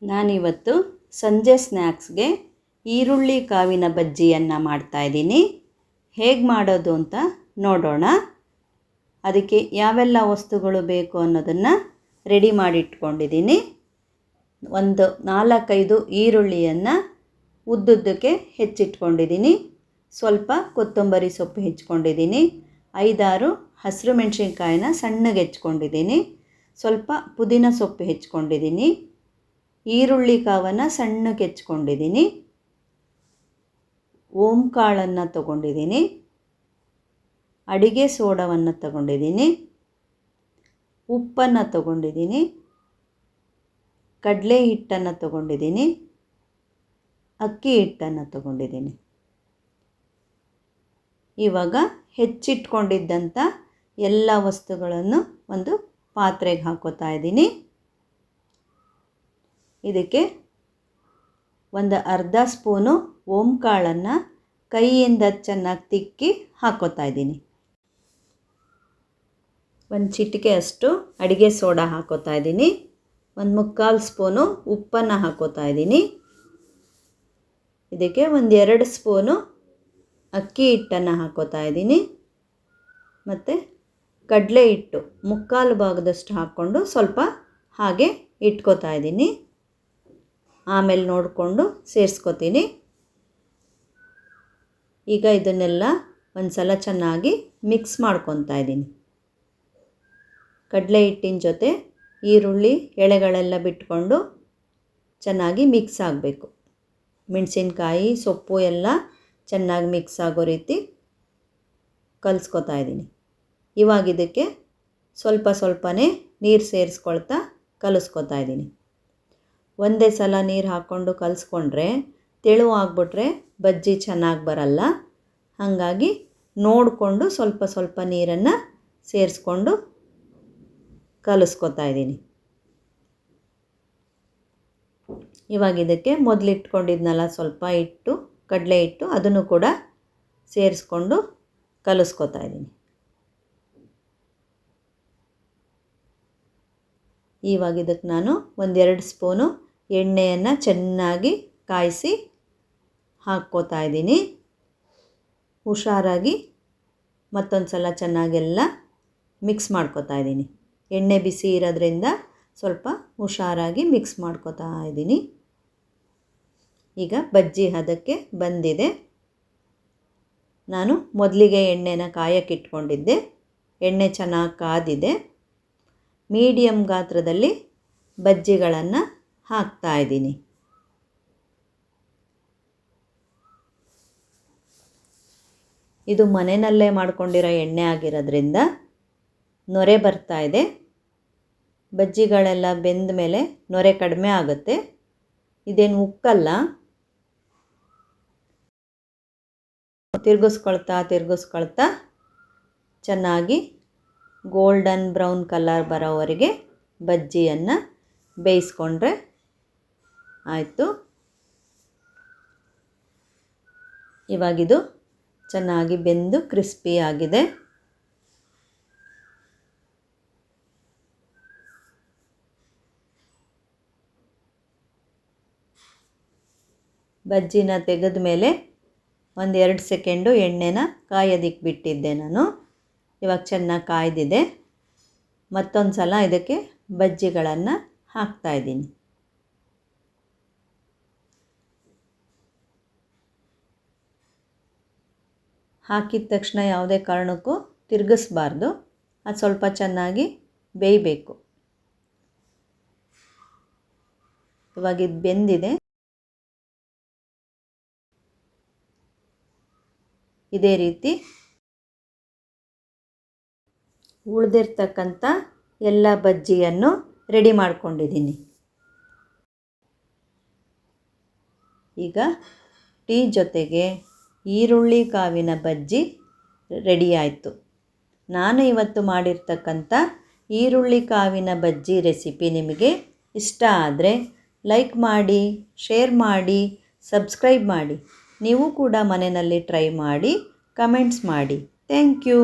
ನಾನಿವತ್ತು ಸಂಜೆ ಸ್ನ್ಯಾಕ್ಸ್ಗೆ ಈರುಳ್ಳಿ ಕಾವಿನ ಬಜ್ಜಿಯನ್ನು ಮಾಡ್ತಾಯಿದ್ದೀನಿ. ಹೇಗೆ ಮಾಡೋದು ಅಂತ ನೋಡೋಣ. ಅದಕ್ಕೆ ಯಾವೆಲ್ಲ ವಸ್ತುಗಳು ಬೇಕು ಅನ್ನೋದನ್ನು ರೆಡಿ ಮಾಡಿಟ್ಕೊಂಡಿದ್ದೀನಿ. ಒಂದು 4-5 ಈರುಳ್ಳಿಯನ್ನು ಉದ್ದುದ್ದಕ್ಕೆ ಹೆಚ್ಚಿಟ್ಕೊಂಡಿದ್ದೀನಿ. ಸ್ವಲ್ಪ ಕೊತ್ತಂಬರಿ ಸೊಪ್ಪು ಹೆಚ್ಕೊಂಡಿದ್ದೀನಿ. 5-6 ಹಸಿರು ಮೆಣಸಿನ್ಕಾಯಿನ ಸಣ್ಣಗೆ ಹೆಚ್ಕೊಂಡಿದ್ದೀನಿ. ಸ್ವಲ್ಪ ಪುದೀನ ಸೊಪ್ಪು ಹೆಚ್ಕೊಂಡಿದ್ದೀನಿ. ಈರುಳ್ಳಿ ಕಾವನ್ನು ಸಣ್ಣಗೆ ಹೆಚ್ಕೊಂಡಿದ್ದೀನಿ. ಓಂಕಾಳನ್ನು ತಗೊಂಡಿದ್ದೀನಿ. ಅಡಿಗೆ ಸೋಡವನ್ನು ತಗೊಂಡಿದ್ದೀನಿ. ಉಪ್ಪನ್ನು ತಗೊಂಡಿದ್ದೀನಿ. ಕಡಲೆ ಹಿಟ್ಟನ್ನು ತಗೊಂಡಿದ್ದೀನಿ. ಅಕ್ಕಿ ಹಿಟ್ಟನ್ನು ತಗೊಂಡಿದ್ದೀನಿ. ಇವಾಗ ಹೆಚ್ಚಿಟ್ಕೊಂಡಿದ್ದಂಥ ಎಲ್ಲ ವಸ್ತುಗಳನ್ನು ಒಂದು ಪಾತ್ರೆಗೆ ಹಾಕೋತಾ ಇದ್ದೀನಿ. ಇದಕ್ಕೆ ಒಂದು ಅರ್ಧ ಸ್ಪೂನು ಓಂಕಾಳನ್ನು ಕೈಯಿಂದ ಚೆನ್ನಾಗಿ ತಿಕ್ಕಿ ಹಾಕೋತಾ ಇದ್ದೀನಿ. ಒಂದು ಚಿಟಿಕೆ ಅಷ್ಟು ಅಡುಗೆ ಸೋಡಾ ಹಾಕೋತಾ ಇದ್ದೀನಿ. ಒಂದು 3/4 ಸ್ಪೂನು ಉಪ್ಪನ್ನು ಹಾಕೋತಾ ಇದ್ದೀನಿ. ಇದಕ್ಕೆ 1-2 ಸ್ಪೂನು ಅಕ್ಕಿ ಹಿಟ್ಟನ್ನು ಹಾಕೋತಾ ಇದ್ದೀನಿ. ಮತ್ತು ಕಡಲೆ ಹಿಟ್ಟು 3/4 ಭಾಗದಷ್ಟು ಹಾಕ್ಕೊಂಡು ಸ್ವಲ್ಪ ಹಾಗೆ ಇಟ್ಕೋತಾ ಇದ್ದೀನಿ. ಆಮೇಲೆ ನೋಡಿಕೊಂಡು ಸೇರಿಸ್ಕೋತೀನಿ. ಈಗ ಇದನ್ನೆಲ್ಲ ಒಂದು ಸಲ ಚೆನ್ನಾಗಿ ಮಿಕ್ಸ್ ಮಾಡ್ಕೊತಾ ಇದ್ದೀನಿ. ಕಡಲೆ ಹಿಟ್ಟಿನ ಜೊತೆ ಈರುಳ್ಳಿ ಎಳೆಗಳೆಲ್ಲ ಬಿಟ್ಕೊಂಡು ಚೆನ್ನಾಗಿ ಮಿಕ್ಸ್ ಆಗಬೇಕು. ಮೆಣಸಿನ್ಕಾಯಿ ಸೊಪ್ಪು ಎಲ್ಲ ಚೆನ್ನಾಗಿ ಮಿಕ್ಸ್ ಆಗೋ ರೀತಿ ಕಲಿಸ್ಕೊತಾ ಇದ್ದೀನಿ. ಇವಾಗ ಇದಕ್ಕೆ ಸ್ವಲ್ಪ ಸ್ವಲ್ಪನೇ ನೀರು ಸೇರಿಸ್ಕೊಳ್ತಾ ಕಲಿಸ್ಕೊತಾ ಇದ್ದೀನಿ. ಒಂದೇ ಸಲ ನೀರು ಹಾಕ್ಕೊಂಡು ಕಲಿಸ್ಕೊಂಡ್ರೆ ತೆಳುವಾಗ್ಬಿಟ್ರೆ ಬಜ್ಜಿ ಚೆನ್ನಾಗಿ ಬರಲ್ಲ. ಹಾಗಾಗಿ ನೋಡಿಕೊಂಡು ಸ್ವಲ್ಪ ಸ್ವಲ್ಪ ನೀರನ್ನು ಸೇರಿಸ್ಕೊಂಡು ಕಲಿಸ್ಕೊತಾ ಇದ್ದೀನಿ. ಇವಾಗ ಇದಕ್ಕೆ ಮೊದಲಿಟ್ಕೊಂಡಿದ್ನಲ್ಲ ಸ್ವಲ್ಪ ಹಿಟ್ಟು, ಕಡಲೆ ಹಿಟ್ಟು, ಅದನ್ನು ಕೂಡ ಸೇರಿಸ್ಕೊಂಡು ಕಲಿಸ್ಕೊತಾ ಇದ್ದೀನಿ. ಇವಾಗ ಇದಕ್ಕೆ ನಾನು 1-2 ಸ್ಪೂನು ಎಣ್ಣೆಯನ್ನು ಚೆನ್ನಾಗಿ ಕಾಯಿಸಿ ಹಾಕ್ಕೋತಾ ಇದ್ದೀನಿ. ಹುಷಾರಾಗಿ ಮತ್ತೊಂದು ಸಲ ಚೆನ್ನಾಗೆಲ್ಲ ಮಿಕ್ಸ್ ಮಾಡ್ಕೋತಾ ಇದ್ದೀನಿ. ಎಣ್ಣೆ ಬಿಸಿ ಇರೋದ್ರಿಂದ ಸ್ವಲ್ಪ ಹುಷಾರಾಗಿ ಮಿಕ್ಸ್ ಮಾಡ್ಕೋತಾ ಇದ್ದೀನಿ. ಈಗ ಬಜ್ಜಿ ಹದಕ್ಕೆ ಬಂದಿದೆ. ನಾನು ಮೊದಲಿಗೆ ಎಣ್ಣೆನ ಕಾಯಕ್ಕೆ ಇಟ್ಕೊಂಡಿದ್ದೆ. ಎಣ್ಣೆ ಚೆನ್ನಾಗಿ ಕಾದಿದೆ. ಮೀಡಿಯಮ್ ಗಾತ್ರದಲ್ಲಿ ಬಜ್ಜಿಗಳನ್ನು ಹಾಕ್ತಾ ಇದ್ದೀನಿ. ಇದು ಮನೆಯಲ್ಲೇ ಮಾಡ್ಕೊಂಡಿರೋ ಎಣ್ಣೆ ಆಗಿರೋದ್ರಿಂದ ನೊರೆ ಬರ್ತಾ ಇದೆ. ಬಜ್ಜಿಗಳೆಲ್ಲ ಬೆಂದ ಮೇಲೆ ನೊರೆ ಕಡಿಮೆ ಆಗುತ್ತೆ. ಇದೇನು ಉಕ್ಕಲ್ಲ. ತಿರುಗಿಸ್ಕೊಳ್ತಾ ಚೆನ್ನಾಗಿ ಗೋಲ್ಡನ್ ಬ್ರೌನ್ ಕಲರ್ ಬರೋವರೆಗೆ ಬಜ್ಜಿಯನ್ನು ಬೇಯಿಸ್ಕೊಂಡ್ರೆ ಆಯಿತು. ಇವಾಗಿದು ಚೆನ್ನಾಗಿ ಬೆಂದು ಕ್ರಿಸ್ಪಿ ಆಗಿದೆ. ಬಜ್ಜಿನ ತೆಗೆದ ಮೇಲೆ 1-2 ಸೆಕೆಂಡು ಎಣ್ಣೆನ ಕಾಯೋದಕ್ಕೆ ಬಿಟ್ಟಿದ್ದೆ ನಾನು. ಇವಾಗ ಚೆನ್ನಾಗಿ ಕಾಯ್ದಿದೆ. ಮತ್ತೊಂದು ಸಲ ಇದಕ್ಕೆ ಬಜ್ಜಿಗಳನ್ನು ಹಾಕ್ತಾಯಿದ್ದೀನಿ. ಹಾಕಿದ ತಕ್ಷಣ ಯಾವುದೇ ಕಾರಣಕ್ಕೂ ತಿರುಗಿಸ್ಬಾರ್ದು. ಅದು ಸ್ವಲ್ಪ ಚೆನ್ನಾಗಿ ಬೇಯಬೇಕು. ಇವಾಗ ಇದು ಬೆಂದಿದೆ. ಇದೇ ರೀತಿ ಉಳಿದಿರ್ತಕ್ಕಂಥ ಎಲ್ಲ ಬಜ್ಜಿಯನ್ನು ರೆಡಿ ಮಾಡ್ಕೊಂಡಿದ್ದೀನಿ. ಈಗ ಟೀ ಜೊತೆಗೆ ಈರುಳ್ಳಿ ಕಾವಿನ ಬಜ್ಜಿ ರೆಡಿ ಆಯಿತು. ನಾನು ಇವತ್ತು ಮಾಡಿರ್ತಕ್ಕಂಥ ಈರುಳ್ಳಿ ಕಾವಿನ ಬಜ್ಜಿ ರೆಸಿಪಿ ನಿಮಗೆ ಇಷ್ಟ ಆದರೆ ಲೈಕ್ ಮಾಡಿ, ಶೇರ್ ಮಾಡಿ, ಸಬ್ಸ್ಕ್ರೈಬ್ ಮಾಡಿ. ನೀವು ಕೂಡ ಮನೆಯಲ್ಲಿ ಟ್ರೈ ಮಾಡಿ ಕಮೆಂಟ್ಸ್ ಮಾಡಿ. Thank you.